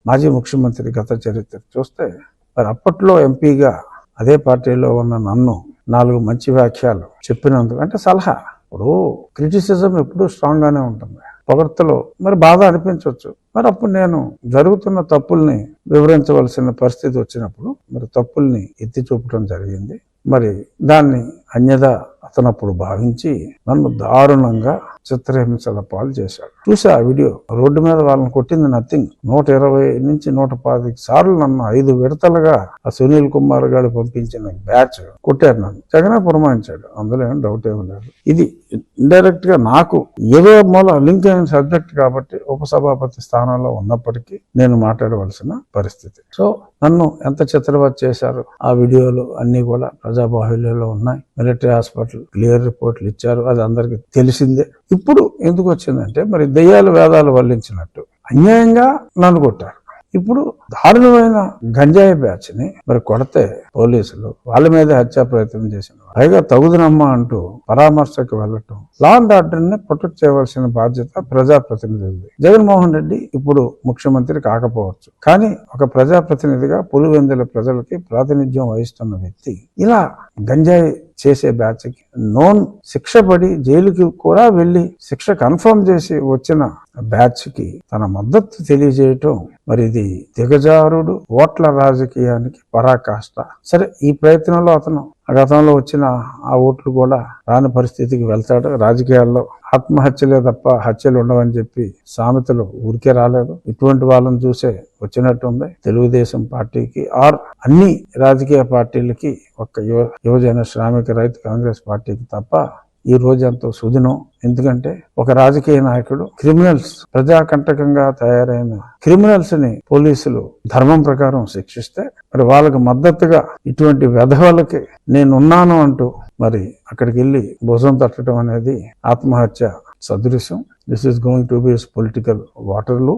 మాజీ ముఖ్యమంత్రి గత చరిత్ర చూస్తే మరి అప్పట్లో ఎంపీగా అదే పార్టీలో ఉన్న నన్ను 4 మంచి వ్యాఖ్యలు చెప్పినందుకు, అంటే సలహా, ఇప్పుడు క్రిటిసిజం ఎప్పుడూ స్ట్రాంగ్ గానే ఉంటుంది, పొగడ్తలో మరి బాధ అనిపించవచ్చు. మరి అప్పుడు నేను జరుగుతున్న తప్పుల్ని వివరించవలసిన పరిస్థితి వచ్చినప్పుడు మరి తప్పుల్ని ఎత్తి చూపడం జరిగింది. మరి దాన్ని అన్యదా అతనప్పుడు భావించి నన్ను దారుణంగా చిత్రహింసల పాలు చేశాడు. చూసా ఆ వీడియో. రోడ్డు మీద వాళ్ళని కొట్టింది నథింగ్. 120 నుంచి 125 సార్లు నన్ను 5 విడతలుగా ఆ సునీల్ కుమార్ గారు పంపించిన బ్యాచ్ కొట్టారు. నన్ను జగనే పురమాయించాడు, అందులో ఏం డౌట్ ఏమి లేదు. ఇది ఇండైరెక్ట్ గా నాకు ఏదో మూల లింక్ అయిన సబ్జెక్ట్ కాబట్టి ఉపసభాపతి స్థానంలో ఉన్నప్పటికీ నేను మాట్లాడవలసిన పరిస్థితి. సో నన్ను ఎంత చిత్రవత్ చేశారు ఆ వీడియోలు అన్ని కూడా ప్రజాబాహుల్యంలో ఉన్నాయి. మిలిటరీ హాస్పిటల్ క్లియర్ రిపోర్ట్లు ఇచ్చారు, అది అందరికి తెలిసిందే. ఇప్పుడు ఎందుకు వచ్చిందంటే మరి దెయ్యాలు వేదాలు వల్లించినట్టు అన్యాయంగా నన్ను కొట్టారు. ఇప్పుడు దారుణమైన గంజాయి బ్యాచ్ ని మరి కొడితే పోలీసులు వాళ్ళ మీద హత్యా ప్రయత్నం చేసిన, పైగా తగుదనమ్మా అంటూ పరామర్శకు వెళ్ళటం, లా అండ్ ఆర్డర్ ని ప్రొటెక్ట్ చేయవలసిన బాధ్యత ప్రజాప్రతినిధులది. జగన్మోహన్ రెడ్డి ఇప్పుడు ముఖ్యమంత్రి కాకపోవచ్చు, కానీ ఒక ప్రజాప్రతినిధిగా పులివెందుల ప్రజలకి ప్రాతినిధ్యం వహిస్తున్న వ్యక్తి ఇలా గంజాయి చేసే బ్యాచ్ కి నోన్ శిక్ష పడి జైలుకి కూడా వెళ్లి శిక్ష కన్ఫర్మ్ చేసి వచ్చిన బ్యాచ్ కి తన మద్దతు తెలియజేయటం మరి ఇది దిగజారుడు ఓట్ల రాజకీయానికి పరాకాష్ట. సరే, ఈ ప్రయత్నంలో అతను గతంలో వచ్చిన ఆ ఓట్లు కూడా రాని పరిస్థితికి వెళ్తాడు. రాజకీయాల్లో ఆత్మహత్యలే తప్ప హత్యలు ఉండవని చెప్పి సామెతలు ఊరికే రాలేదు. ఇటువంటి వాళ్ళని చూసే వచ్చినట్టుంది తెలుగుదేశం పార్టీకి ఆర్ అన్ని రాజకీయ పార్టీలకి, ఒక్క యువజన శ్రామిక రైతు కాంగ్రెస్ పార్టీకి తప్ప ఈ రోజు ఎంతో సుదినం. ఎందుకంటే ఒక రాజకీయ నాయకుడు క్రిమినల్స్, ప్రజాకంటకంగా తయారైన క్రిమినల్స్ ని పోలీసులు ధర్మం ప్రకారం శిక్షిస్తే మరి వాళ్ళకి మద్దతుగా ఇటువంటి వెధవలకి నేనున్నాను అంటూ మరి అక్కడికి వెళ్ళి భుజం తట్టడం అనేది ఆత్మహత్య సదృశ్యం. This is going to be political వాటర్లూ.